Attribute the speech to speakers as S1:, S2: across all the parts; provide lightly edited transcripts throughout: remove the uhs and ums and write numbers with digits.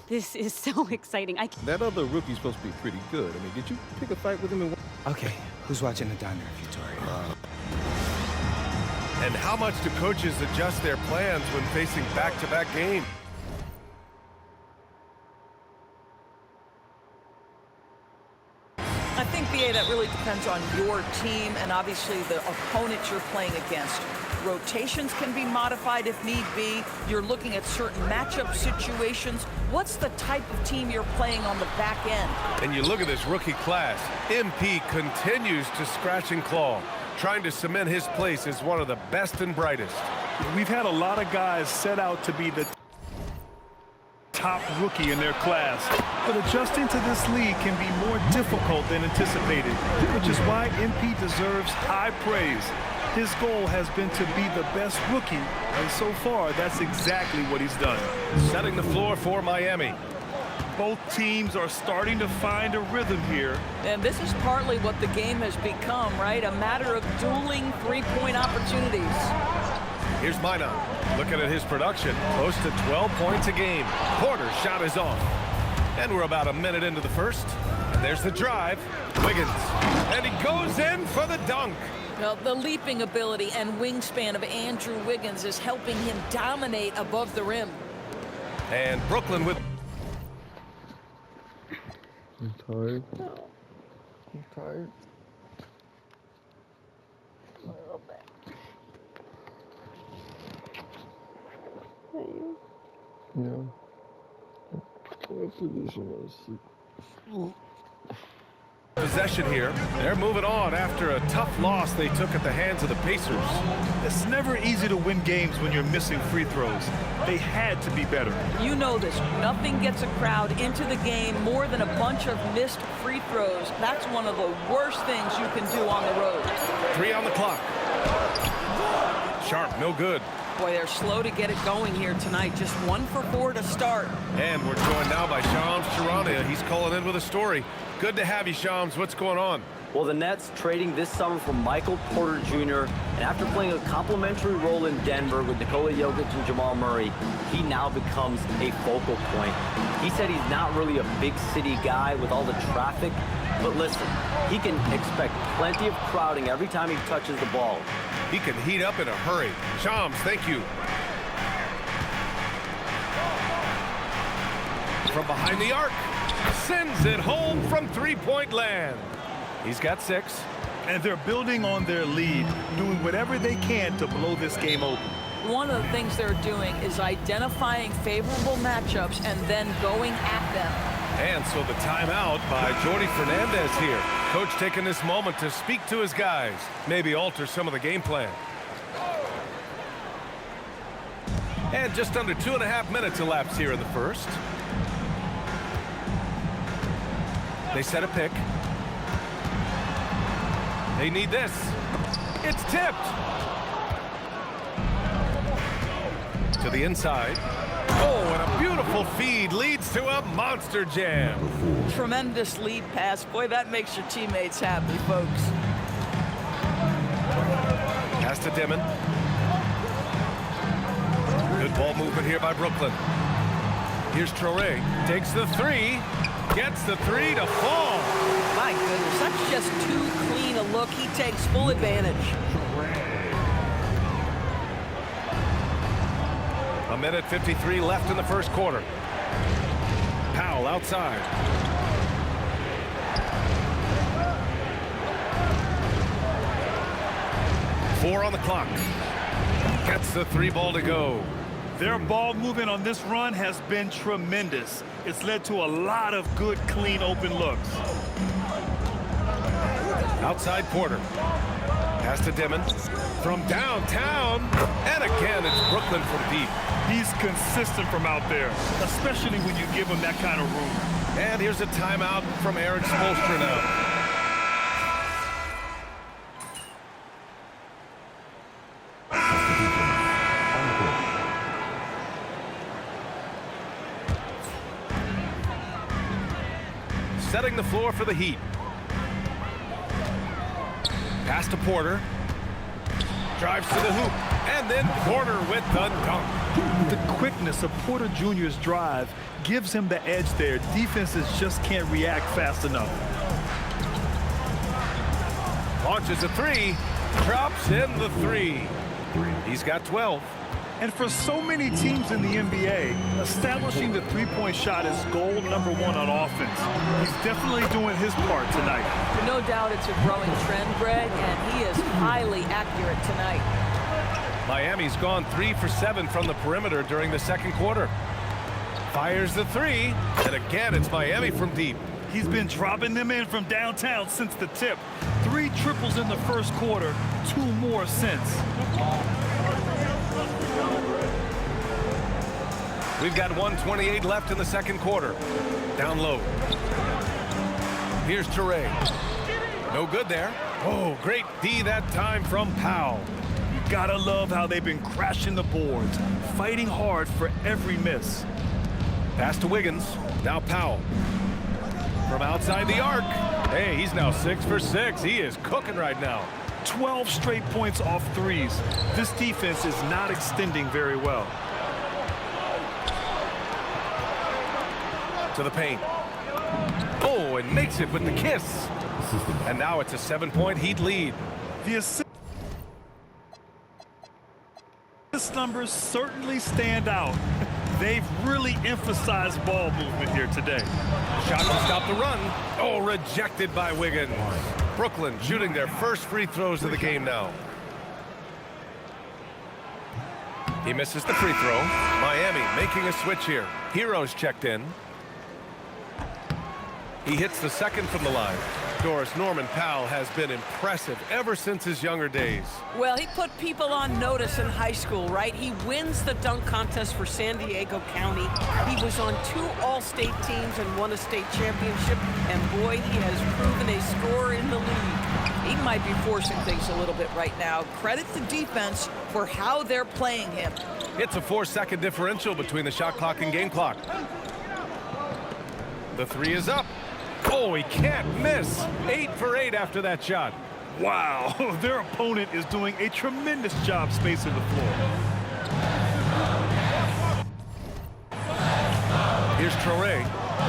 S1: This is so exciting.
S2: That other rookie's supposed to be pretty good. I mean, did you pick a fight with him?
S3: Okay, who's watching the diner, Vittorio?
S4: And how much do coaches adjust their plans when facing back-to-back games?
S5: I think, BA, that really depends on your team and obviously the opponent you're playing against. Rotations can be modified if need be. You're looking at certain matchup situations. What's the type of team you're playing on the back end?
S4: And you look at this rookie class. MP continues to scratch and claw, trying to cement his place as one of the best and brightest.
S6: We've had a lot of guys set out to be the top rookie in their class, but adjusting to this league can be more difficult than anticipated, which is why MP deserves high praise. His goal has been to be the best rookie, and so far, that's exactly what he's done.
S4: Setting the floor for Miami.
S6: Both teams are starting to find a rhythm here.
S5: And this is partly what the game has become, right? A matter of dueling three-point opportunities.
S4: Here's Minot. Looking at his production, close to 12 points a game. Porter's shot is off. And we're about a minute into the first. And there's the drive. Wiggins. And he goes in for the dunk.
S5: Well, the leaping ability and wingspan of Andrew Wiggins is helping him dominate above the rim.
S4: And Brooklyn with...
S2: I'm tired. I'm tired. Yeah. What position was sleep?
S4: Possession here. They're moving on after a tough loss they took at the hands of the Pacers.
S6: It's never easy to win games when you're missing free throws. They had to be better.
S5: You know this. Nothing gets a crowd into the game more than a bunch of missed free throws. That's one of the worst things you can do on the road.
S4: 3 on the clock. Sharp, no good.
S5: Boy, they're slow to get it going here tonight. Just 1 for 4 to start.
S4: And we're joined now by Shams Charania. He's calling in with a story. Good to have you, Shams. What's going on?
S7: Well, the Nets trading this summer for Michael Porter Jr. And after playing a complimentary role in Denver with Nikola Jokic and Jamal Murray, he now becomes a focal point. He said he's not really a big city guy with all the traffic, but listen, he can expect plenty of crowding every time he touches the ball.
S4: He can heat up in a hurry. Shams, thank you. From behind the arc, sends it home from three-point land. He's got 6.
S6: And they're building on their lead, doing whatever they can to blow this game open.
S5: One of the things they're doing is identifying favorable matchups and then going at them.
S4: And so the timeout by Jordi Fernandez here. Coach taking this moment to speak to his guys, maybe alter some of the game plan. And just under 2.5 minutes elapsed here in the first. They set a pick. They need this. It's tipped. To the inside. Oh, and a beautiful feed leads to a monster jam.
S5: Tremendous lead pass. Boy, that makes your teammates happy, folks.
S4: Pass to Dimon. Good ball movement here by Brooklyn. Here's Traore. Takes the 3. Gets the 3 to fall.
S5: My goodness, that's just too clean a look. He takes full advantage.
S4: A minute 53 left in the first quarter. Powell outside. Four on the clock. Gets the 3 ball to go.
S6: Their ball movement on this run has been tremendous. It's led to a lot of good, clean, open looks.
S4: Outside Porter. Pass to Dimon. From downtown. And again, it's Brooklyn from deep.
S6: He's consistent from out there, especially when you give him that kind of room.
S4: And here's a timeout from Aaron Spoelstra now. Setting the floor for the Heat. Pass to Porter. Drives to the hoop. And then Porter with the dunk.
S6: The quickness of Porter Jr.'s drive gives him the edge there. Defenses just can't react fast enough.
S4: Launches a three, drops in the three. He's got 12.
S6: And for so many teams in the NBA, establishing the three-point shot is goal number one on offense. He's definitely doing his part tonight.
S5: No doubt it's a growing trend, Greg, and he is highly accurate tonight.
S4: Miami's gone 3 for 7 from the perimeter during the second quarter. Fires the three, and again it's Miami from deep.
S6: He's been dropping them in from downtown since the tip. 3 triples in the first quarter, 2 more since.
S4: We've got 1:28 left in the second quarter. Down low. Here's Toure. No good there. Oh, great D that time from Powell.
S6: You gotta love how they've been crashing the boards, fighting hard for every miss.
S4: Pass to Wiggins. Now Powell. From outside the arc. Hey, he's now 6 for 6. He is cooking right now.
S6: 12 straight points off threes. This defense is not extending very well.
S4: To the paint. Oh, and makes it with the kiss. And now it's a 7-point Heat lead.
S6: The assist numbers certainly stand out. They've really emphasized ball movement here today.
S4: Shot to stop the run. Oh, rejected by Wiggins. Brooklyn shooting their first free throws of the game now. He misses the free throw. Miami making a switch here. Heroes checked in. He hits the second from the line. Doris, Norman Powell has been impressive ever since his younger days.
S1: Well, he put people on notice in high school, right? He wins the dunk contest for San Diego County. He was on 2 All-State teams and won a state championship. And boy, he has proven a scorer in the league.
S5: He might be forcing things a little bit right now. Credit the defense for how they're playing him.
S4: It's a 4-second differential between the shot clock and game clock. The three is up. Oh, he can't miss. 8 for 8 after that shot.
S6: Wow, their opponent is doing a tremendous job spacing the floor.
S4: Here's Traore.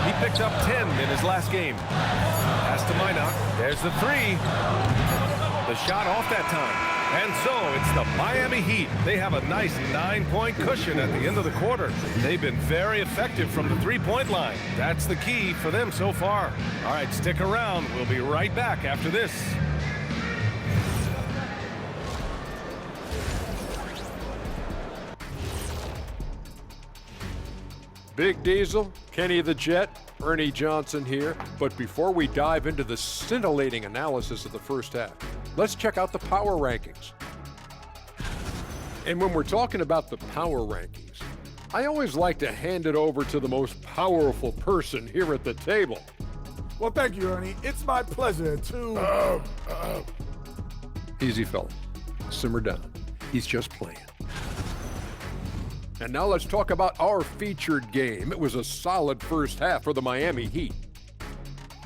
S4: He picked up 10 in his last game. Pass to Minot. There's the three. The shot off that time. And so it's the Miami Heat. They have a nice 9-point cushion at the end of the quarter. They've been very effective from the 3-point line. That's the key for them so far. All right, stick around. We'll be right back after this.
S8: Big Diesel, Kenny the Jet, Ernie Johnson here. But before we dive into the scintillating analysis of the first half, let's check out the power rankings. And when we're talking about the power rankings, I always like to hand it over to the most powerful person here at the table.
S9: Well, thank you, Ernie. It's my pleasure to...
S8: Easy, fella. Simmer down. He's just playing. And now let's talk about our featured game. It was a solid first half for the Miami Heat.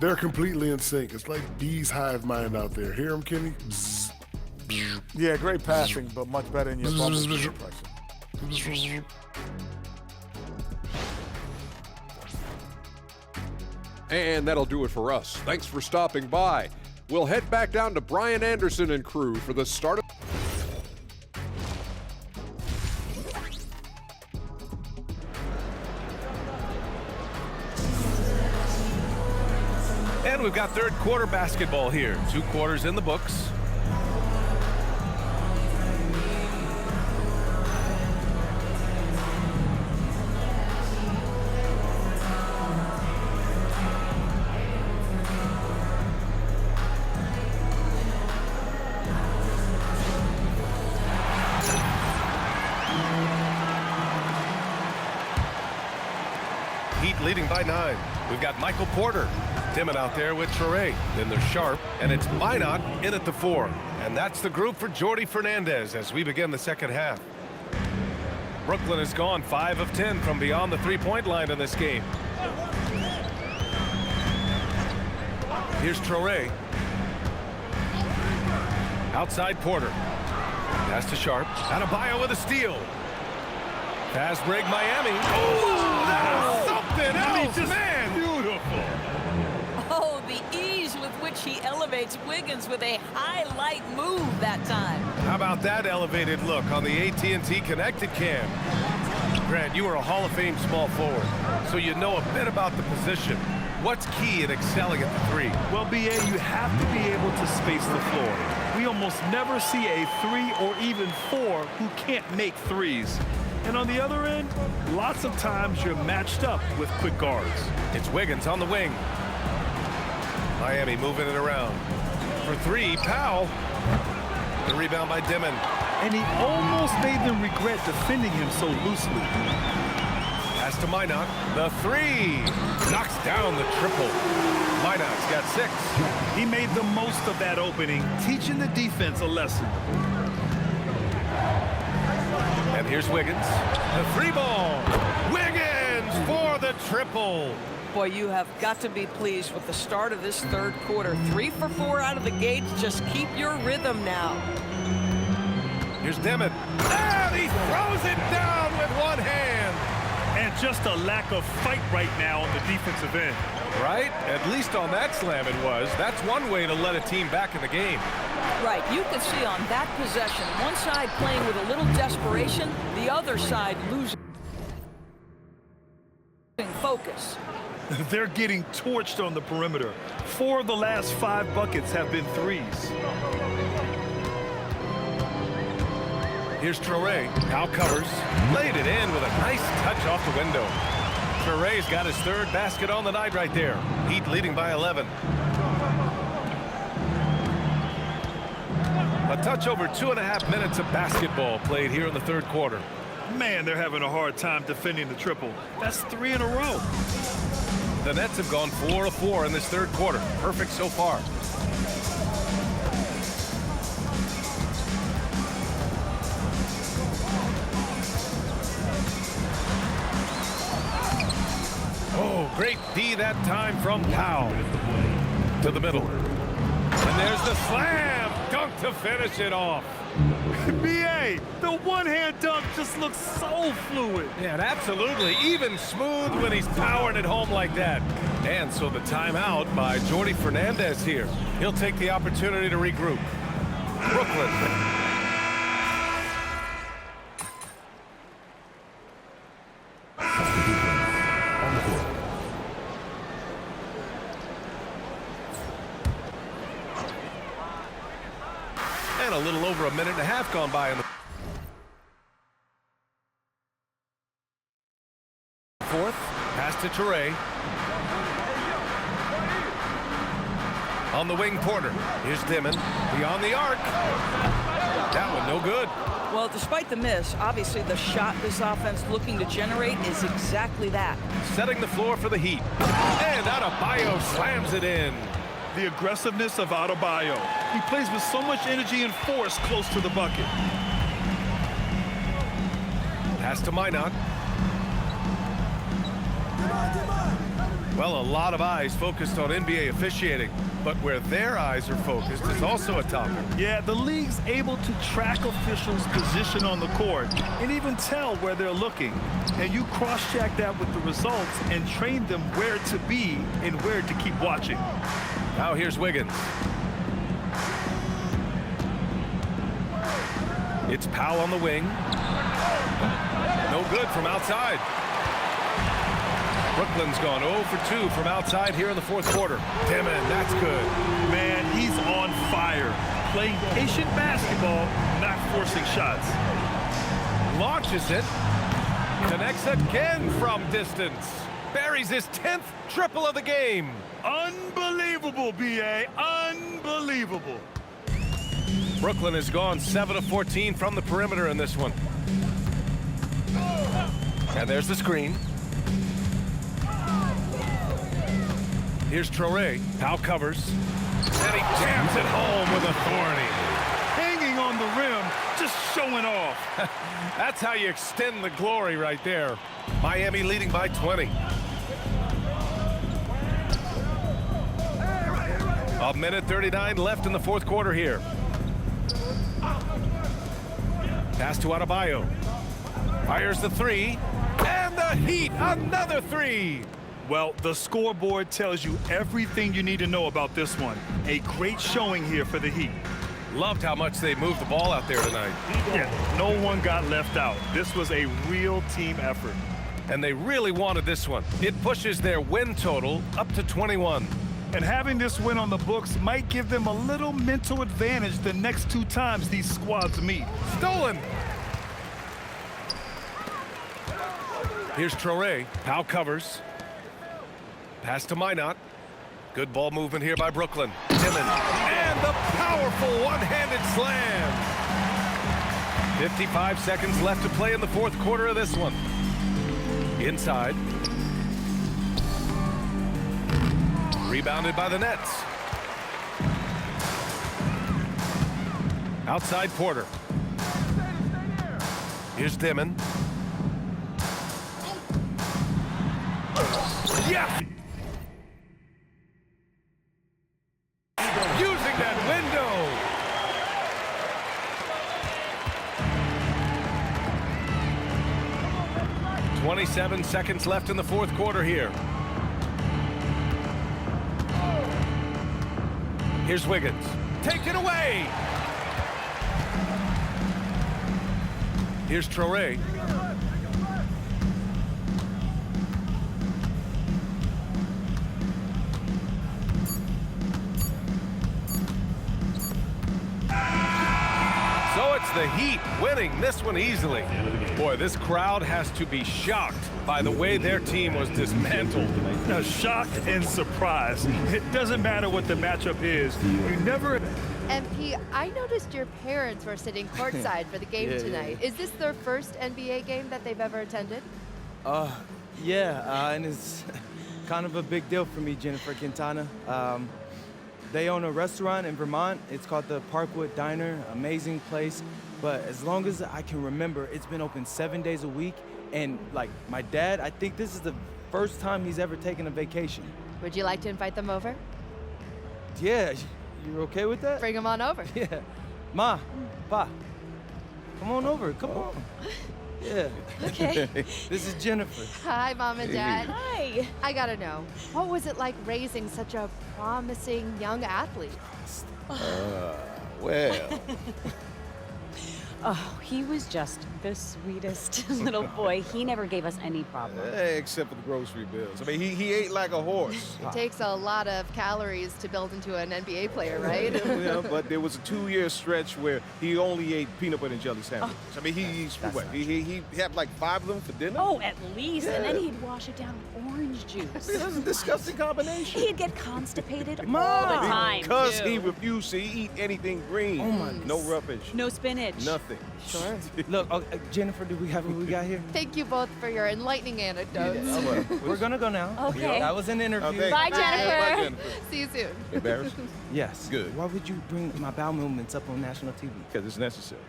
S9: They're completely in sync. It's like bees hive mind out there. Hear them, Kenny? Bzz, bzz.
S10: Yeah, great passing, but much better in your bubble impression.
S8: And that'll do it for us. Thanks for stopping by. We'll head back down to Brian Anderson and crew for the start of...
S4: And we've got third quarter basketball here. 2 quarters in the books. Heat leading by 9. We've got Michael Porter. Timon out there with Traore. Then there's Sharp, and it's Minot in at the 4. And that's the group for Jordi Fernandez as we begin the second half. Brooklyn has gone 5 of 10 from beyond the 3-point line in this game. Here's Traore. Outside Porter. Pass to Sharp. Adebayo with a steal. Fast break, Miami. Oh, that is something else,
S6: just
S4: man.
S6: beautiful.
S5: Oh, the ease with which he elevates Wiggins with a highlight move that time.
S4: How about that elevated look on the AT&T Connected Cam? Grant, you are a Hall of Fame small forward, so you know a bit about the position. What's key in excelling at the three?
S6: Well, BA, you have to be able to space the floor. We almost never see a 3 or even 4 who can't make threes. And on the other end, lots of times you're matched up with quick guards.
S4: It's Wiggins on the wing. Miami moving it around. For three, Powell. The rebound by Dimon.
S6: And he almost made them regret defending him so loosely.
S4: Pass to Minot. The three. Knocks down the triple. Minot's got 6.
S6: He made the most of that opening, teaching the defense a lesson.
S4: And here's Wiggins. The 3-ball. Wiggins for the triple.
S5: Boy, you have got to be pleased with the start of this third quarter. 3 for 4 out of the gates. Just keep your rhythm now.
S4: Here's Dimon. And he throws it down with one hand.
S6: And just a lack of fight right now on the defensive end.
S4: Right? At least on that slam it was. That's one way to let a team back in the game.
S5: Right, you can see on that possession, one side playing with a little desperation, the other side losing focus.
S6: They're getting torched on the perimeter. 4 of the last 5 buckets have been threes.
S4: Here's Traore. Powell covers. Laid it in with a nice touch off the window. Traore's got his 3rd basket on the night right there. Heat leading by 11. A touch over 2.5 minutes of basketball played here in the third quarter.
S6: Man, they're having a hard time defending the triple. That's 3 in a row.
S4: The Nets have gone 4 of 4 in this third quarter. Perfect so far. Oh, great D that time from Powell. To the middle. And there's the slam. Dunk to finish it off.
S6: BA, the one-hand dunk just looks so fluid.
S4: Yeah, and absolutely even smooth when he's powering it home like that. And so the timeout by Jordi Fernandez here. He'll take the opportunity to regroup. Brooklyn. And a little over a minute and a half gone by in the fourth. Pass to Traore. On the wing, Porter. Here's Dimon. Beyond the arc. That one no good.
S5: Well, despite the miss, obviously the shot this offense looking to generate is exactly that.
S4: Setting the floor for the Heat. And Adebayo slams it in.
S6: The aggressiveness of Adebayo. He plays with so much energy and force close to the bucket.
S4: Pass to Minot. Well, a lot of eyes focused on NBA officiating, but where their eyes are focused is also a topic.
S6: Yeah, the league's able to track officials' position on the court and even tell where they're looking. And you cross-check that with the results and train them where to be and where to keep watching.
S4: Now here's Wiggins. It's Powell on the wing. No good from outside. Brooklyn's gone 0 for 2 from outside here in the fourth quarter. Dimon, that's good.
S6: Man, he's on fire. Playing patient basketball, not forcing shots.
S4: Launches it. Connects again from distance. Buries his 10th triple of the game.
S6: Unbelievable, BA. Unbelievable.
S4: Brooklyn has gone 7 of 14 from the perimeter in this one. And there's the screen. Here's Traore. Powell covers. And he jams it home with authority.
S6: Hanging on the rim, just showing off.
S4: That's how you extend the glory right there. Miami leading by 20. A minute 39 left in the fourth quarter here. Pass to Adebayo. Fires the three. And the Heat, another three.
S6: Well, the scoreboard tells you everything you need to know about this one. A great showing here for the Heat.
S4: Loved how much they moved the ball out there tonight.
S6: Yeah, no one got left out. This was a real team effort.
S4: And they really wanted this one. It pushes their win total up to 21.
S6: And having this win on the books might give them a little mental advantage the next 2 times these squads meet.
S4: Stolen. Here's Traoré. Powell covers. Pass to Minot. Good ball movement here by Brooklyn. Timmons. And the powerful one-handed slam. 55 seconds left to play in the fourth quarter of this one. Inside. Rebounded by the Nets. Outside Porter. Here's Dimon. Yeah! Using that window. .27 seconds left in the fourth quarter here. Here's Wiggins. Take it away. Here's Traoré. So it's the Heat winning this one easily. Boy, this crowd has to be shocked by the way their team was dismantled.
S6: Now, shocked and surprised. It doesn't matter what the matchup is. You never...
S11: MP, I noticed your parents were sitting courtside for the game tonight. Is this their first NBA game that they've ever attended?
S3: Yeah, and it's kind of a big deal for me, Jennifer Quintana. They own a restaurant in Vermont. It's called the Parkwood Diner. Amazing place. But as long as I can remember, it's been open 7 days a week. And like my dad, I think this is the first time he's ever taken a vacation.
S11: Would you like to invite them over?
S3: Yeah, you're okay with that?
S11: Bring them on over.
S3: Yeah. Ma, Pa, come on over, come on. Yeah.
S11: Okay.
S3: This is Jennifer.
S11: Hi, Mom and Dad.
S12: Hi.
S11: I gotta know, what was it like raising such a promising young athlete?
S2: Well.
S12: Oh, he was just the sweetest little boy. He never gave us any problem.
S2: Except for the grocery bills. I mean, he ate like a horse.
S11: It takes a lot of calories to build into an NBA player, right?
S2: Yeah, but there was a 2-year stretch where he only ate peanut butter and jelly sandwiches. I mean, he had like 5 of them for dinner?
S12: Oh, at least. And then he'd wash it down with orange juice.
S2: That's a disgusting combination.
S12: He'd get constipated all the time.
S2: Because
S12: too.
S2: he refused to eat anything green.
S3: Oh my
S2: No rubbish.
S12: No spinach.
S2: Nothing.
S3: Sure. Look, Jennifer, do we have what we got here?
S11: Thank you both for your enlightening anecdotes.
S3: We're gonna go now.
S12: Okay.
S3: That was an interview.
S12: Bye,
S11: Bye.
S12: Jennifer.
S2: Bye, Jennifer.
S11: See you soon.
S2: Embarrassed?
S3: Yes.
S2: Good.
S3: Why would you bring my bowel movements up on national TV?
S2: Because it's necessary.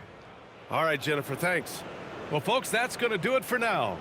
S4: All right, Jennifer, thanks. Well, folks, that's going to do it for now.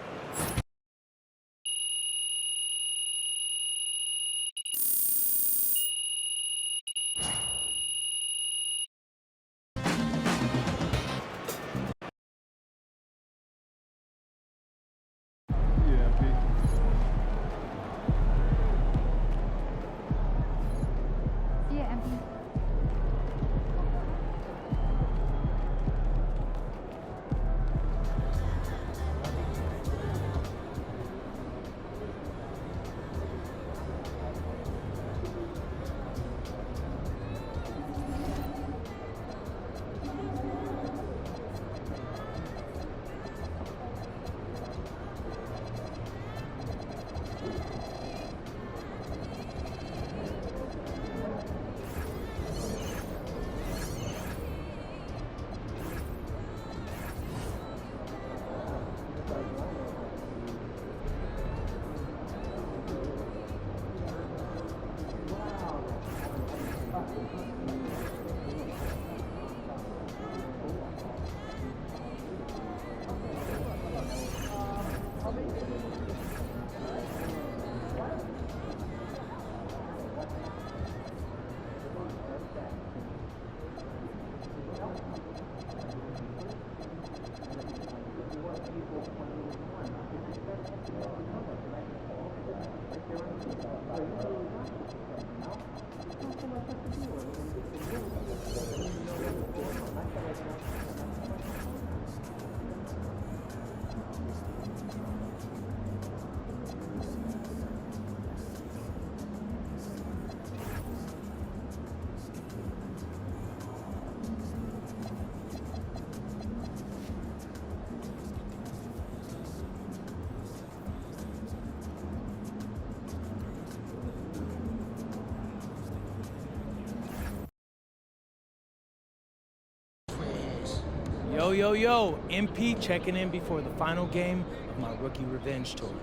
S3: Yo, MP checking in before the final game of my Rookie Revenge Tour.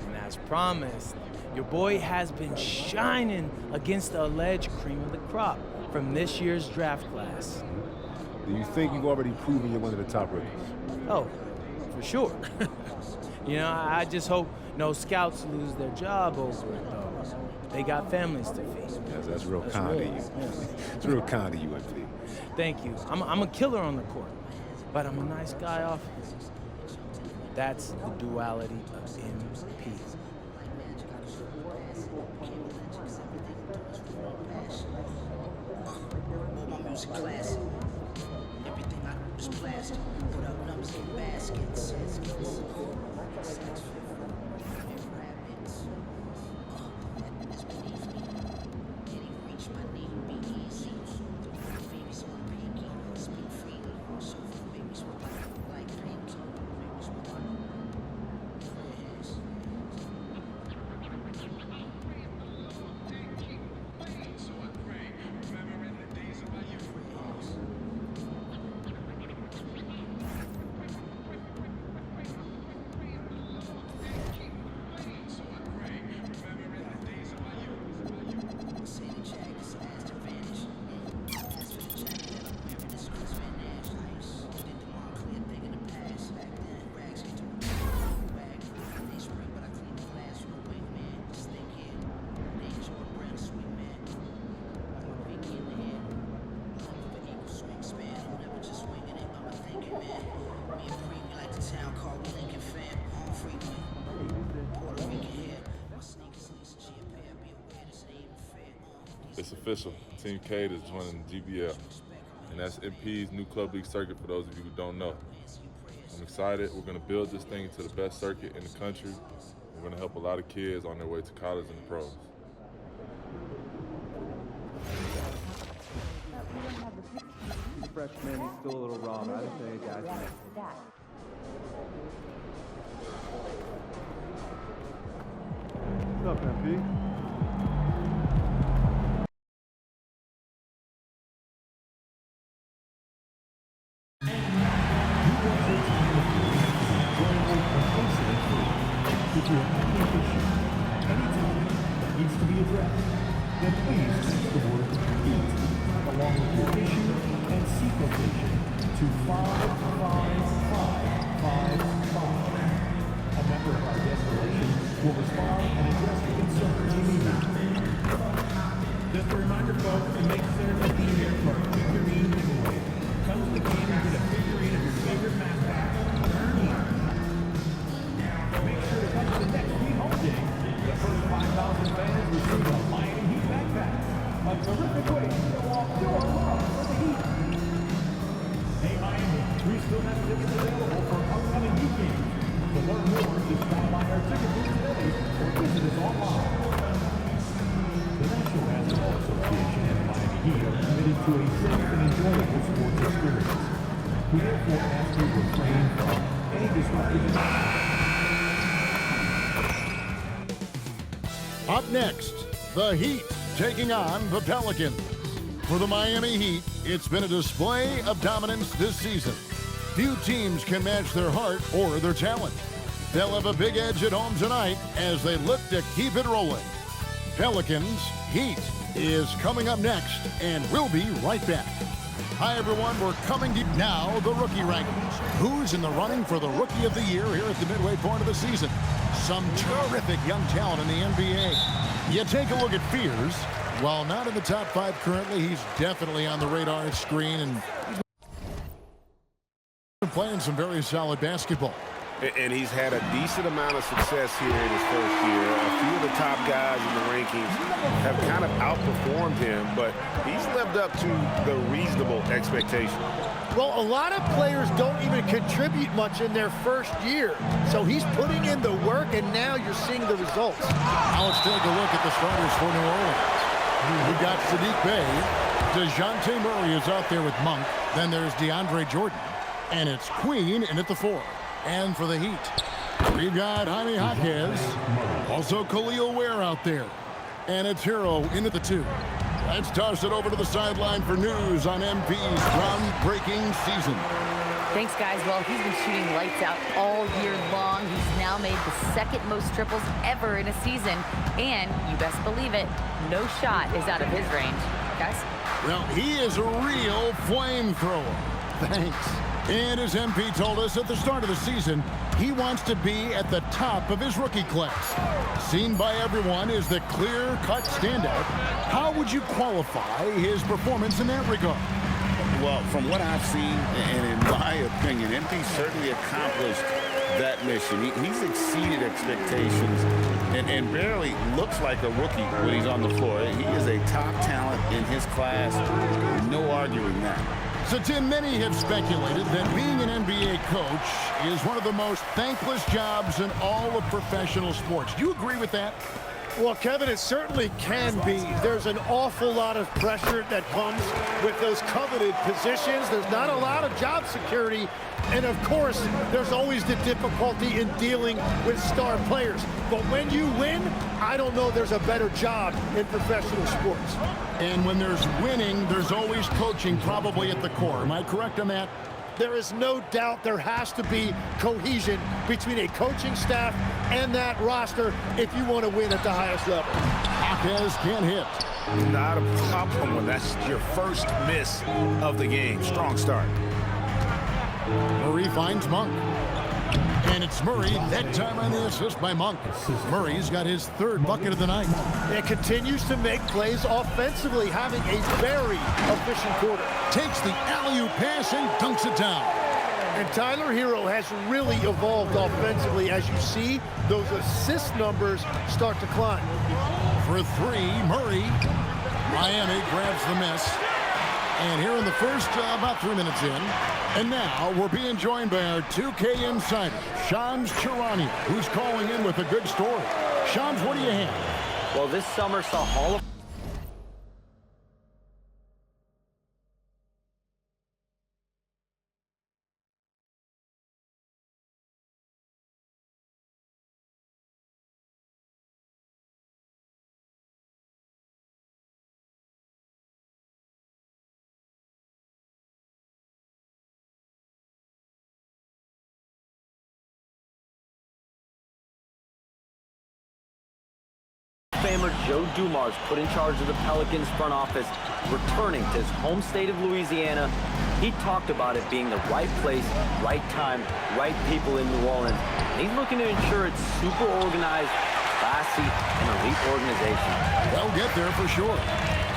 S3: And as promised, your boy has been shining against the alleged cream of the crop from this year's draft class.
S13: Do you think you've already proven you're one of the top rookies?
S3: Oh, for sure. You know, I just hope no scouts lose their job over it, though. They got families to feed.
S13: Yes, that's real kind of you.
S3: Yeah.
S13: It's real kind of you, MP.
S3: Thank you. I'm a killer on the court, but I'm a nice guy off. That's the duality of MP.
S14: Classic. Everything I do is plastic. Put up numbers in baskets.
S15: It's official. Team Cade is joining GBL, and that's MP's new club league circuit for those of you who don't know. I'm excited. We're going to build this thing into the best circuit in the country. We're going to help a lot of kids on their way to college and the pros.
S16: Freshman, he's still a little raw, but I just say guys. What's up, MP?
S17: Needs to be addressed, then please text the word "heat" along with your issue and seat location to 55555. A member of our guest relations will respond and address your concerns immediately. Just a reminder, folks, to make sure to be here for a figurine giveaway. Come to the game and get a figurine of your favorite mascot. Earn here. Make sure to come to the next Heat home game. The first 5,000 fans receive a Miami Heat backpack. A terrific way to show off your love for the Heat. Hey Miami, we still have tickets available for upcoming Heat games. To learn more, just stop by our ticket booth today or visit us online. The National Basketball Association and the Miami Heat are committed to a safe and enjoyable sports experience. We therefore ask you to refrain from any disruptive actions.
S18: Up next, the Heat taking on the Pelicans. For the Miami Heat, it's been a display of dominance this season. Few teams can match their heart or their talent. They'll have a big edge at home tonight as they look to keep it rolling. Pelicans Heat is coming up next, and we'll be right back. Hi, everyone. We're coming to now the rookie rankings. Who's in the running for the Rookie of the Year here at the midway point of the season? Some terrific young talent in the NBA. You take a look at Fears. While not in the top 5 currently, he's definitely on the radar screen and playing some very solid basketball.
S19: And he's had a decent amount of success here in his first year. A few of the top guys in the rankings have kind of outperformed him, but he's lived up to the reasonable expectation.
S20: Well, a lot of players don't even contribute much in their first year. So he's putting in the work, and now you're seeing the results.
S18: Now let's take a look at the starters for New Orleans. We got Sadiq Bey. DeJounte Murray is out there with Monk. Then there's DeAndre Jordan. And it's Queen in at the 4. And for the Heat, we've got Jaime Jaquez. Also Khalil Ware out there. And it's Hero in at the 2. Let's toss it over to the sideline for news on MP's groundbreaking season.
S21: Thanks, guys. Well, he's been shooting lights out all year long. He's now made the second most triples ever in a season. And you best believe it, no shot is out of his range. Guys?
S18: Well, he is a real flamethrower. Thanks. And as MP told us at the start of the season, he wants to be at the top of his rookie class. Seen by everyone as the clear-cut standout. How would you qualify his performance in that regard?
S22: Well, from what I've seen, and in my opinion, MP certainly accomplished that mission. He's exceeded expectations and barely looks like a rookie when he's on the floor. He is a top talent in his class. No arguing that.
S18: So, Tim, many have speculated that being an NBA coach is one of the most thankless jobs in all of professional sports. Do you agree with that?
S20: Well, Kevin, it certainly can be. There's an awful lot of pressure that comes with those coveted positions. There's not a lot of job security. And, of course, there's always the difficulty in dealing with star players. But when you win, I don't know there's a better job in professional sports.
S18: And when there's winning, there's always coaching probably at the core. Am I correct on that?
S20: There is no doubt there has to be cohesion between a coaching staff and that roster if you want to win at the highest level.
S18: Jaquez can't hit.
S19: Not a problem when that's your first miss of the game. Strong start.
S18: Murray finds Monk. And it's Murray, that time on the assist by Monk. Murray's got his third bucket of the night.
S20: It continues to make plays offensively, having a very efficient quarter.
S18: Takes the alley-oop pass and dunks it down.
S20: And Tyler Hero has really evolved offensively as you see those assist numbers start to climb.
S18: For three, Murray. Miami grabs the miss. And here in the first, about 3 minutes in. And now we're being joined by our 2K insider, Shams Charania, who's calling in with a good story. Shams, what do you have?
S7: Well, this summer saw Hall of Famer Joe Dumars put in charge of the Pelicans front office, returning to his home state of Louisiana. He talked about it being the right place, right time, right people in New Orleans. And he's looking to ensure it's super organized, classy, and elite organization.
S18: They'll get there for sure.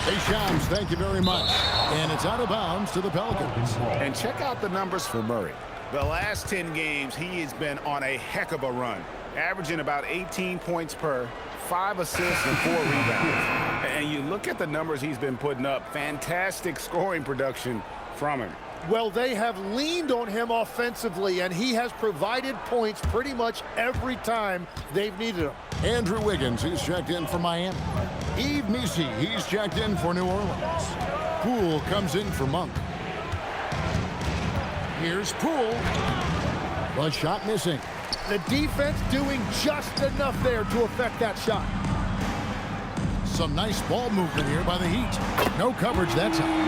S18: Hey, Shams, thank you very much. And it's out of bounds to the Pelicans.
S19: And check out the numbers for Murray. The last 10 games, he has been on a heck of a run, averaging about 18 points per, 5 assists and 4 rebounds. And you look at the numbers he's been putting up, fantastic scoring production from him.
S20: Well, they have leaned on him offensively, and he has provided points pretty much every time they've needed him.
S18: Andrew Wiggins, he's checked in for Miami. Yves Missi, he's checked in for New Orleans. Poole comes in for Monk. Here's Poole. The shot missing.
S20: The defense doing just enough there to affect that shot.
S18: Some nice ball movement here by the Heat. No coverage that time.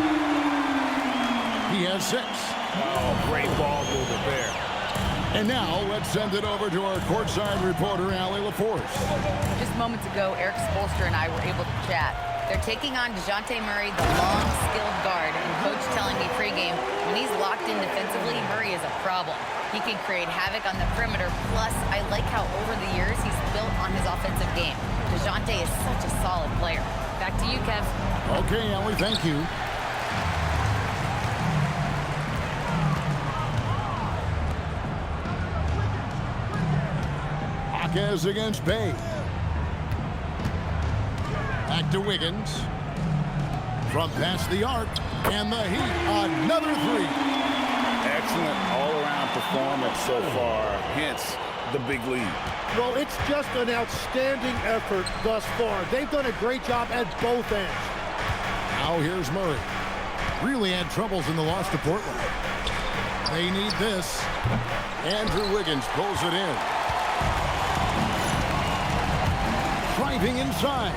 S18: He has 6.
S19: Oh, great ball movement there.
S18: And now let's send it over to our courtside reporter, Allie LaForce.
S21: Just moments ago, Eric Spoelstra and I were able to chat. They're taking on DeJounte Murray, the long, skilled guard, and Coach telling me pregame, when he's locked in defensively, Murray is a problem. He can create havoc on the perimeter, plus I like how over the years he's built on his offensive game. DeJounte is such a solid player. Back to you, Kev.
S18: Okay, Allie, thank you. Jaquez against Bay. Back to Wiggins. From past the arc, and the Heat, another 3.
S19: Excellent all-around performance so far, hence the big lead.
S20: Well, it's just an outstanding effort thus far. They've done a great job at both ends.
S18: Now here's Murray. Really had troubles in the loss to Portland. They need this. Andrew Wiggins pulls it in. Driving inside.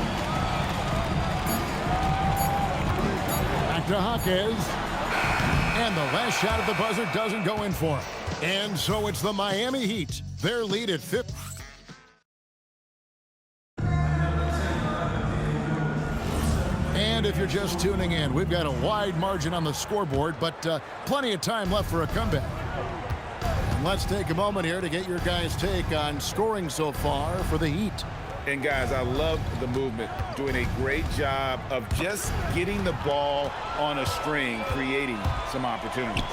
S18: Back to Jaquez. And the last shot at the buzzer doesn't go in for him. And so it's the Miami Heat. Their lead at 5th. And if you're just tuning in, we've got a wide margin on the scoreboard, but plenty of time left for a comeback. And let's take a moment here to get your guys' take on scoring so far for the Heat.
S19: And guys, I love the movement, doing a great job of just getting the ball on a string, creating some opportunities.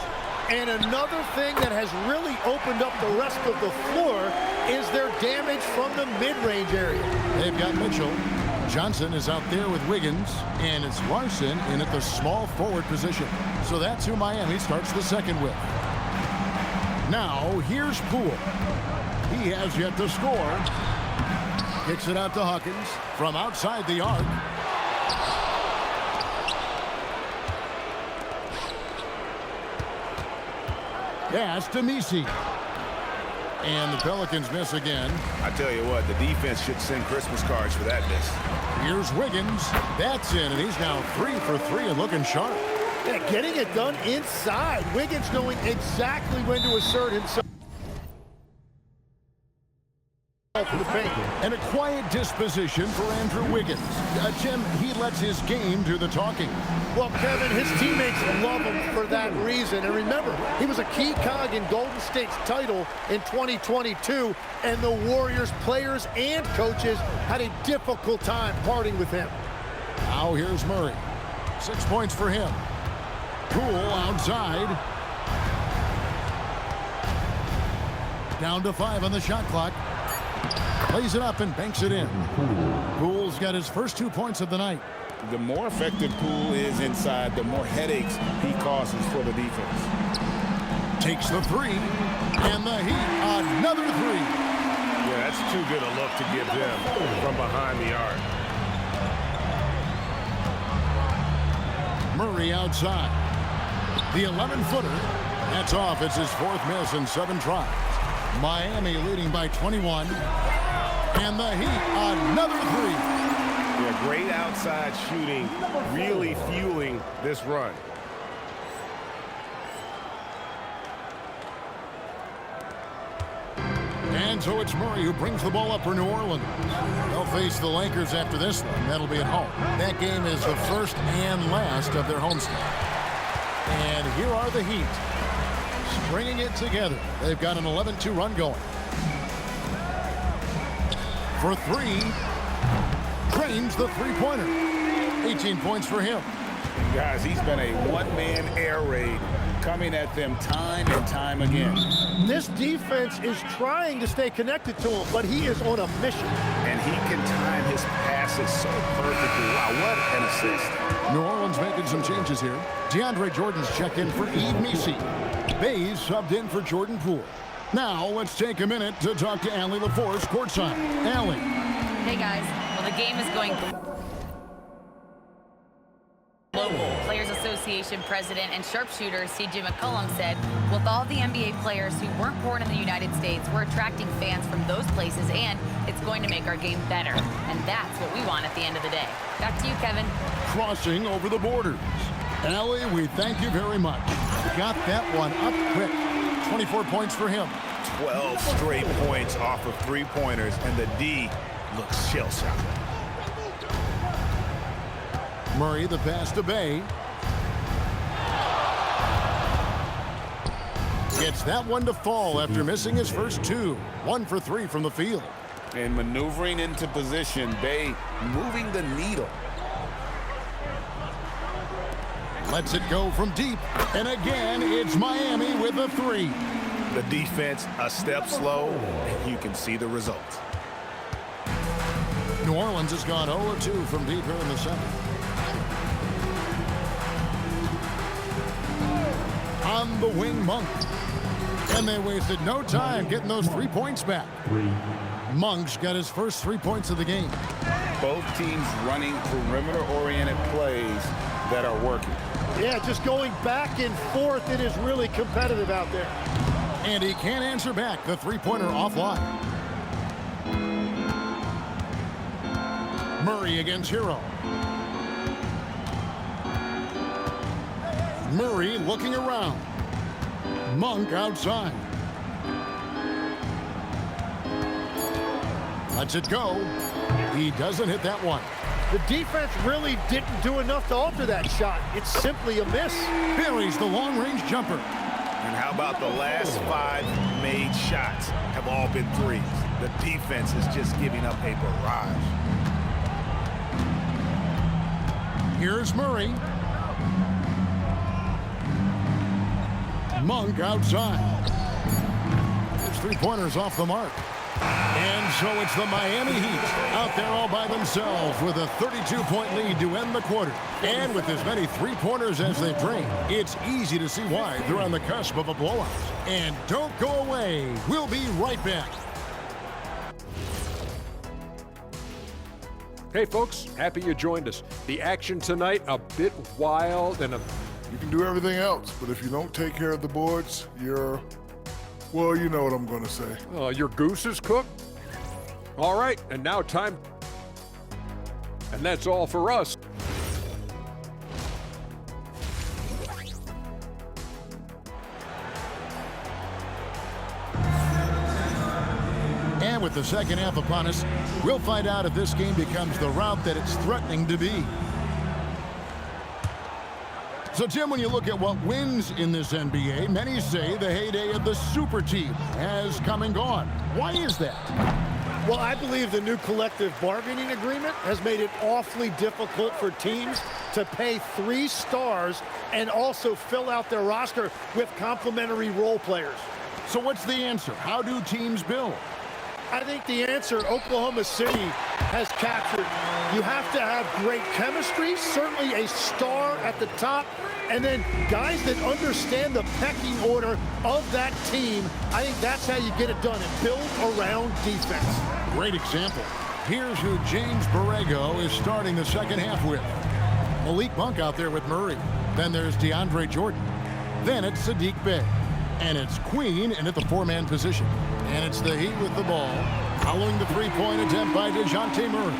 S20: And another thing that has really opened up the rest of the floor is their damage from the mid-range area.
S18: They've got Mitchell. Johnson is out there with Wiggins, and it's Larson in at the small forward position. So that's who Miami starts the second with. Now, here's Poole. He has yet to score. Kicks it out to Hawkins from outside the arc. Pass to Messi. And the Pelicans miss again.
S19: I tell you what, the defense should send Christmas cards for that miss.
S18: Here's Wiggins. That's in, and he's now 3 for 3 and looking sharp.
S20: Yeah, getting it done inside. Wiggins knowing exactly when to assert himself. For the paint.
S18: And a quiet disposition for Andrew Wiggins. Jim, he lets his game do the talking.
S20: Well, Kevin, his teammates love him for that reason. And remember, he was a key cog in Golden State's title in 2022, and the Warriors players and coaches had a difficult time parting with him.
S18: Now here's Murray. 6 points for him. Poole outside. Down to 5 on the shot clock. Plays it up and banks it in. Poole's got his first 2 points of the night.
S19: The more effective Poole is inside, the more headaches he causes for the defense.
S18: Takes the 3, and the Heat, another 3.
S19: Yeah, that's too good a look to give them from behind the arc.
S18: Murray outside. The 11-footer. That's off. It's his 4th miss in 7 tries. Miami leading by 21. And the Heat, another 3.
S19: Yeah, great outside shooting, really fueling this run.
S18: And so it's Murray who brings the ball up for New Orleans. They'll face the Lakers after this one. That'll be at home. That game is the first and last of their homestand. And here are the Heat. Stringing it together. They've got an 11-2 run going. For 3, drains the three-pointer. 18 points for him.
S19: Guys, he's been a one-man air raid coming at them time and time again.
S20: This defense is trying to stay connected to him, but he is on a mission.
S19: And he can time his passes so perfectly. Wow, what an assist.
S18: New Orleans making some changes here. DeAndre Jordan's checked in for Yves Missi. Bays subbed in for Jordan Poole. Now let's take a minute to talk to Allie LaForce courtside. Allie.
S21: Hey guys, well the game is going global. Players Association president and sharpshooter C.J. McCollum said, with all the NBA players who weren't born in the United States, we're attracting fans from those places and it's going to make our game better. And that's what we want at the end of the day. Back to you, Kevin.
S18: Crossing over the borders. Allie, we thank you very much. Got that one up quick. 24 points for him.
S19: 12 straight points off of three-pointers, and the D looks shell-shocked.
S18: Murray, the pass to Bay. Gets that one to fall after missing his first 2. 1 for 3 from the field.
S19: And maneuvering into position, Bay moving the needle.
S18: Lets it go from deep. And again, it's Miami with a 3.
S19: The defense a step slow, and you can see the results.
S18: New Orleans has gone 0-2 from deep here in the second. On the wing, Monk. And they wasted no time getting those 3 points back. Monk's got his first 3 points of the game.
S19: Both teams running perimeter-oriented plays that are working.
S20: Yeah, just going back and forth. It is really competitive out there.
S18: And he can't answer back. The three-pointer offline. Murray against Hero. Murray looking around. Monk outside. Lets it go. He doesn't hit that one.
S20: The defense really didn't do enough to alter that shot. It's simply a miss.
S18: Buries the long-range jumper.
S19: And how about the last 5 made shots have all been threes? The defense is just giving up a barrage.
S18: Here's Murray. Monk outside. His three-pointers off the mark. And so it's the Miami Heat out there all by themselves with a 32-point lead to end the quarter. And with as many three-pointers as they drain, it's easy to see why they're on the cusp of a blowout. And don't go away. We'll be right back.
S8: Hey, folks, happy you joined us. The action tonight, a bit wild and
S10: You can do everything else, but if you don't take care of the boards, you're... Well, you know what I'm going to say.
S8: Your goose is cooked? All right, and now time. And that's all for us.
S18: And with the second half upon us, we'll find out if this game becomes the route that it's threatening to be. So, Tim, when you look at what wins in this NBA, many say the heyday of the super team has come and gone. Why is that?
S20: Well, I believe the new collective bargaining agreement has made it awfully difficult for teams to pay 3 stars and also fill out their roster with complementary role players.
S18: So what's the answer? How do teams build?
S20: I think the answer Oklahoma City has captured. You have to have great chemistry, certainly a star at the top, and then guys that understand the pecking order of that team. I think that's how you get it done and build around defense.
S18: Great example. Here's who James Borrego is starting the second half with. Malik Monk out there with Murray. Then there's DeAndre Jordan. Then it's Sadiq Bey. And it's Queen in at the 4-man position. And it's the Heat with the ball, following the three-point attempt by DeJounte Murray.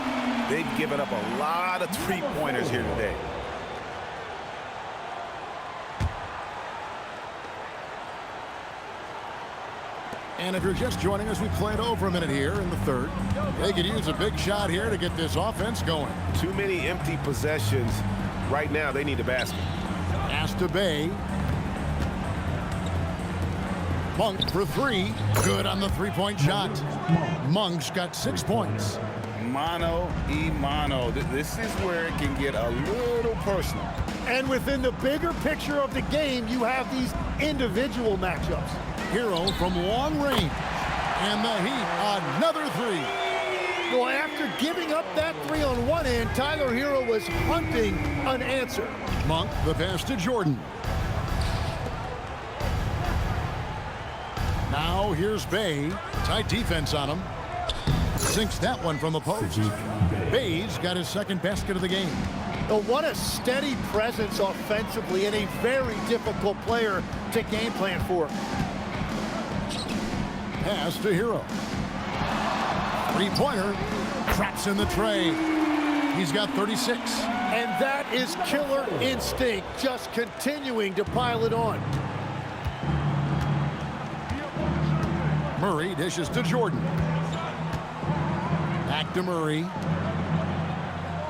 S19: They've given up a lot of three-pointers here today.
S18: And if you're just joining us, we played over a minute here in the third. They could use a big shot here to get this offense going.
S19: Too many empty possessions. Right now, they need a basket.
S18: Pass to Bey. Monk for 3. Good on the three-point shot. Monk's got 6 points.
S19: Mano y mano. This is where it can get a little personal.
S20: And within the bigger picture of the game, you have these individual matchups.
S18: Hero from long range. And the Heat, another 3.
S20: Well, after giving up that 3 on one end, Tyler Hero was hunting an answer.
S18: Monk, the pass to Jordan. Now here's Bey. Tight defense on him. Sinks that one from the post. Bey's got his second basket of the game.
S20: Well, what a steady presence offensively and a very difficult player to game plan for.
S18: Pass to Hero. Three-pointer. Traps in the tray. He's got 36.
S20: And that is killer instinct, just continuing to pile it on.
S18: Murray dishes to Jordan. Back to Murray.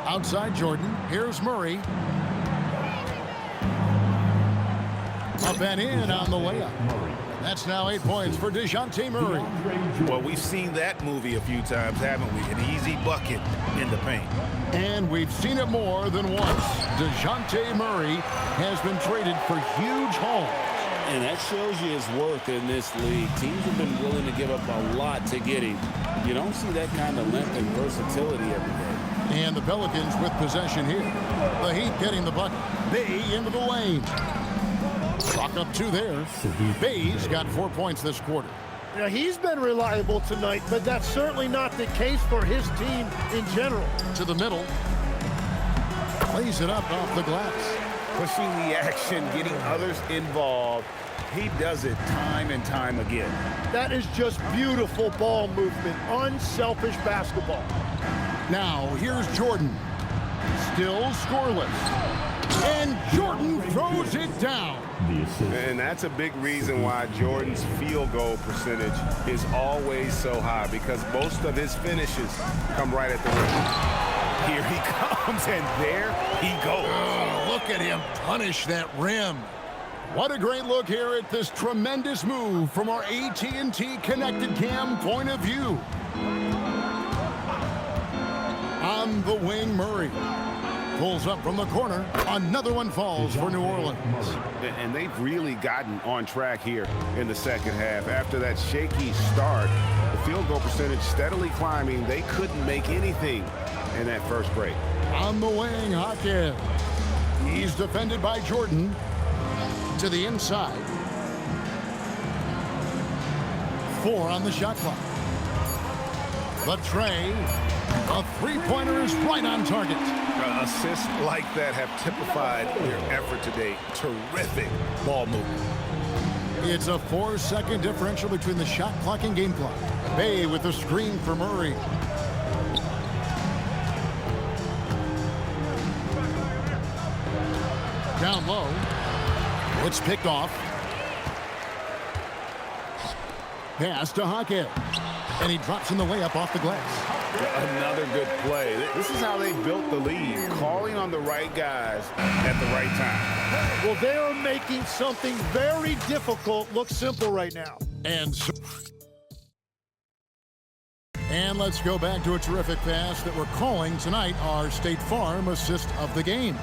S18: Outside Jordan. Here's Murray. Up and in on the layup. That's now 8 points for DeJounte Murray.
S19: Well, we've seen that movie a few times, haven't we? An easy bucket in the paint.
S18: And we've seen it more than once. DeJounte Murray has been traded for huge hauls.
S22: And that shows you his worth in this league. Teams have been willing to give up a lot to get him. You don't see that kind of length and versatility every day.
S18: And the Pelicans with possession here. The Heat getting the bucket. Bey into the lane. Clock up 2 there. Bey's got 4 points this quarter.
S20: Now, he's been reliable tonight, but that's certainly not the case for his team in general.
S18: To the middle. Plays it up off the glass.
S19: Pushing the action, getting others involved. He does it time and time again.
S20: That is just beautiful ball movement, unselfish basketball.
S18: Now, here's Jordan. Still scoreless. And Jordan throws it down.
S19: And that's a big reason why Jordan's field goal percentage is always so high, because most of his finishes come right at the rim. Here he comes, and there he goes.
S18: Oh, look at him punish that rim. What a great look here at this tremendous move from our AT&T Connected Cam point of view. On the wing, Murray pulls up from the corner. Another one falls for New Orleans.
S19: And they've really gotten on track here in the second half. After that shaky start, the field goal percentage steadily climbing. They couldn't make anything in that first break.
S18: On the wing, Hawkins. He's defended by Jordan. To the inside. 4 on the shot clock. The tray. A three-pointer is right on target.
S19: Assists like that have typified their effort today. Terrific ball movement.
S18: It's a 4-second differential between the shot clock and game clock. Bay with the screen for Murray. Down low. It's picked off. Pass to Hawkins. And he drops in the layup off the glass.
S19: Another good play. This is how they built the lead, calling on the right guys at the right time.
S20: Well, they are making something very difficult look simple right now.
S18: And let's go back to a terrific pass that we're calling tonight our State Farm assist of the game.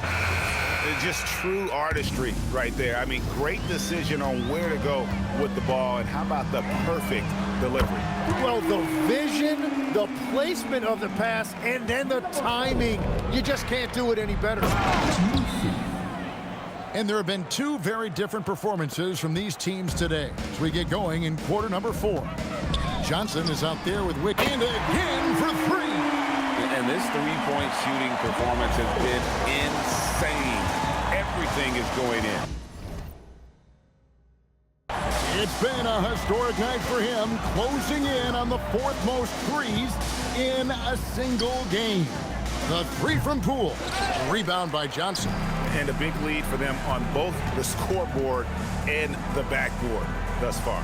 S19: It's just true artistry right there. I mean, great decision on where to go with the ball, and how about the perfect delivery?
S20: Well, the vision, the placement of the pass, and then the timing. You just can't do it any better.
S18: And there have been 2 very different performances from these teams today as we get going in quarter number 4. Johnson is out there with Wick, and again for 3.
S19: And this three-point shooting performance has been insane. Everything is going in.
S18: It's been a historic night for him, closing in on the 4th most threes in a single game. The 3 from Poole. Rebound by Johnson.
S19: And a big lead for them on both the scoreboard and the backboard thus far.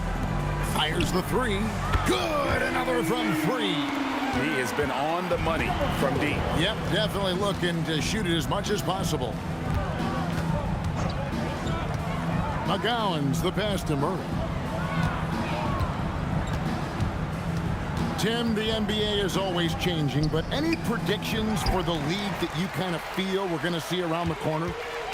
S18: Fires the 3. Good! Another from 3.
S19: He has been on the money from deep.
S18: Yep, definitely looking to shoot it as much as possible. McGowan's the pass to Murray. Tim, the NBA is always changing, but any predictions for the league that you kind of feel we're going to see around the corner?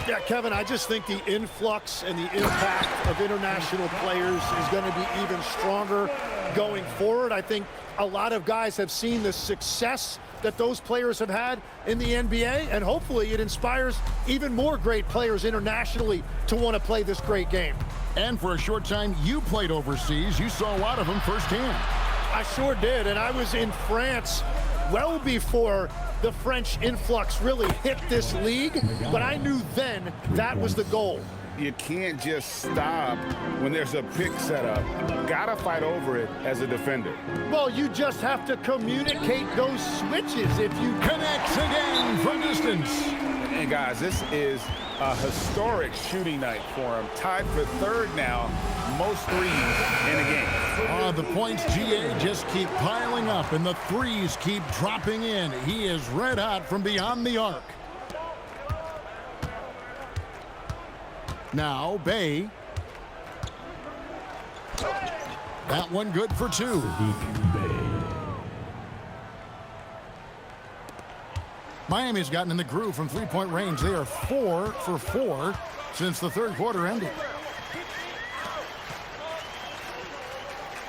S20: Yeah, Kevin, I just think the influx and the impact of international players is going to be even stronger going forward. I think a lot of guys have seen the success that those players have had in the NBA, and hopefully it inspires even more great players internationally to want to play this great game.
S18: And for a short time, you played overseas. You saw a lot of them firsthand.
S20: I sure did, and I was in France well before the French influx really hit this league, but I knew then that was the goal.
S19: You can't just stop when there's a pick set up. Gotta fight over it as a defender.
S20: Well, you just have to communicate those switches if you
S18: connects again from distance.
S19: And guys, this is a historic shooting night for him. Tied for 3rd now, most threes in a game.
S18: The points, GA, just keep piling up, and the threes keep dropping in. He is red hot from beyond the arc. Now, Bay. That one good for 2. Miami's gotten in the groove from 3-point range. They are 4 for 4 since the 3rd quarter ended.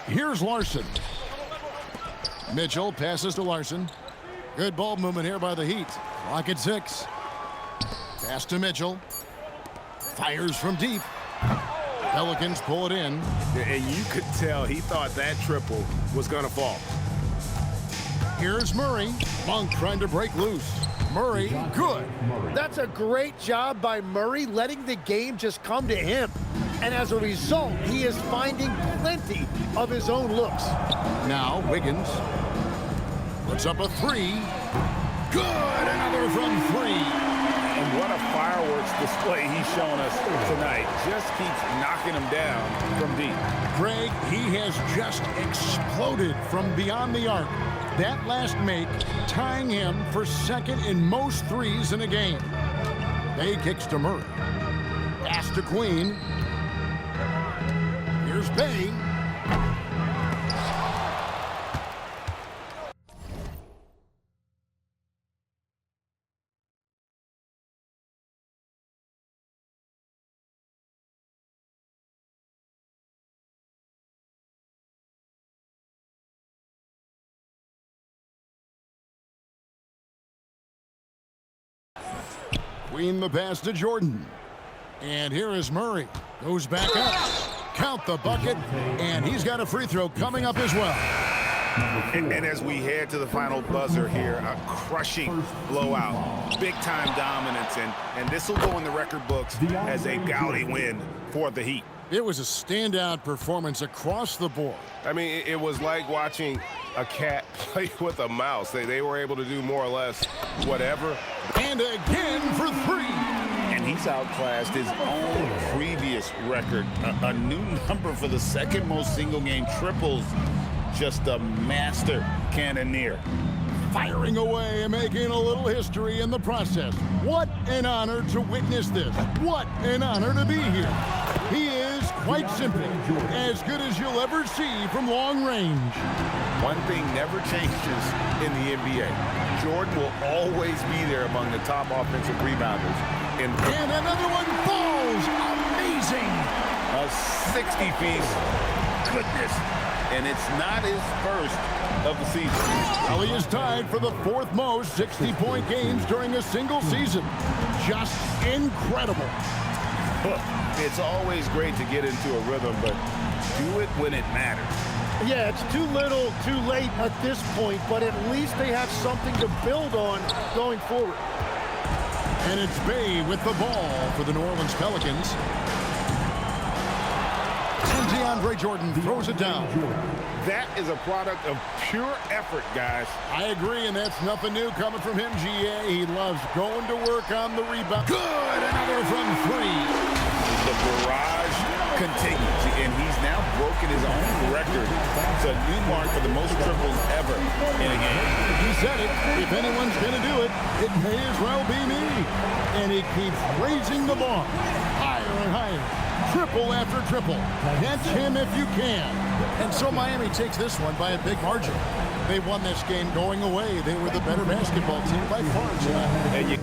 S18: Here's Larson. Mitchell passes to Larson. Good ball movement here by the Heat. Clock at 6. Pass to Mitchell. Fires from deep. Pelicans pull it in.
S19: And you could tell he thought that triple was going to fall.
S18: Here's Murray. Monk trying to break loose. Murray, good.
S20: That's a great job by Murray, letting the game just come to him. And as a result, he is finding plenty of his own looks.
S18: Now Wiggins puts up a 3. Good, another from 3.
S19: And what a fireworks display he's shown us tonight. Just keeps knocking them down from deep.
S18: Greg, he has just exploded from beyond the arc. That last make tying him for second in most threes in a game. Bay kicks to Murray. Pass to Queen. Here's Bay. Queen the pass to Jordan. And here is Murray. Goes back up. Count the bucket. And he's got a free throw coming up as well.
S19: And as we head to the final buzzer here, a crushing blowout. Big-time dominance. And this will go in the record books as a gaudy win for the Heat.
S18: It was a standout performance across the board.
S1: I mean, it was like watching a cat play with a mouse. They were able to do more or less whatever.
S18: And again for 3.
S19: And he's outclassed his own previous record. A new number for the second most single-game triples. Just a master cannoneer.
S18: Firing away and making a little history in the process. What an honor to witness this. What an honor to be here. He is, quite simply, as good as you'll ever see from long range.
S19: One thing never changes in the NBA. Jordan will always be there among the top offensive rebounders.
S18: And another one falls. Amazing.
S19: A 60-piece. Goodness. And it's not his first of the season.
S18: Well, he is tied for the 4th most 60-point games during a single season. Just incredible.
S19: Look, it's always great to get into a rhythm, but do it when it matters.
S20: Yeah, it's too little, too late at this point, but at least they have something to build on going forward.
S18: And it's Bay with the ball for the New Orleans Pelicans. And DeAndre Jordan throws it down.
S19: That is a product of pure effort, guys.
S18: I agree, and that's nothing new coming from him, GA. He loves going to work on the rebound. Good, another from 3.
S19: The barrage continues, and he's now broken his own record. It's a new mark for the most triples ever in a game.
S18: He said it. If anyone's going to do it, it may as well be me. And he keeps raising the bar higher and higher. Triple after triple. Catch him if you can. And so Miami takes this one by a big margin. They won this game going away. They were the better basketball team by far tonight.
S19: And you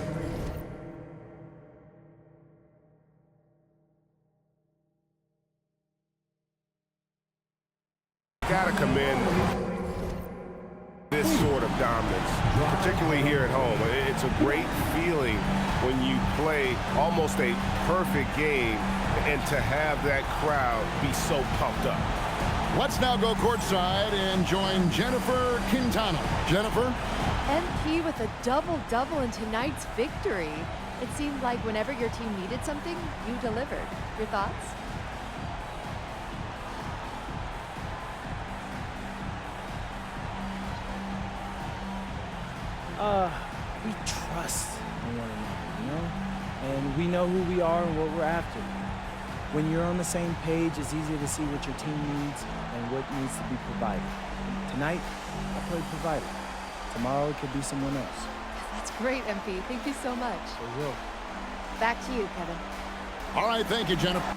S1: Gotta commend this sort of dominance, particularly here at home. It's a great feeling when you play almost a perfect game and to have that crowd be so pumped up.
S18: Let's now go courtside and join Jennifer Quintana. Jennifer?
S11: MP with a double-double in tonight's victory. It seemed like whenever your team needed something, you delivered. Your thoughts?
S3: We trust in one another, you know? And we know who we are and what we're after. When you're on the same page, it's easier to see what your team needs and what needs to be provided. Tonight, I played provider. Tomorrow, it could be someone else.
S11: That's great, MP. Thank you so much.
S3: For real.
S11: Back to you, Kevin.
S18: All right, thank you, Jennifer.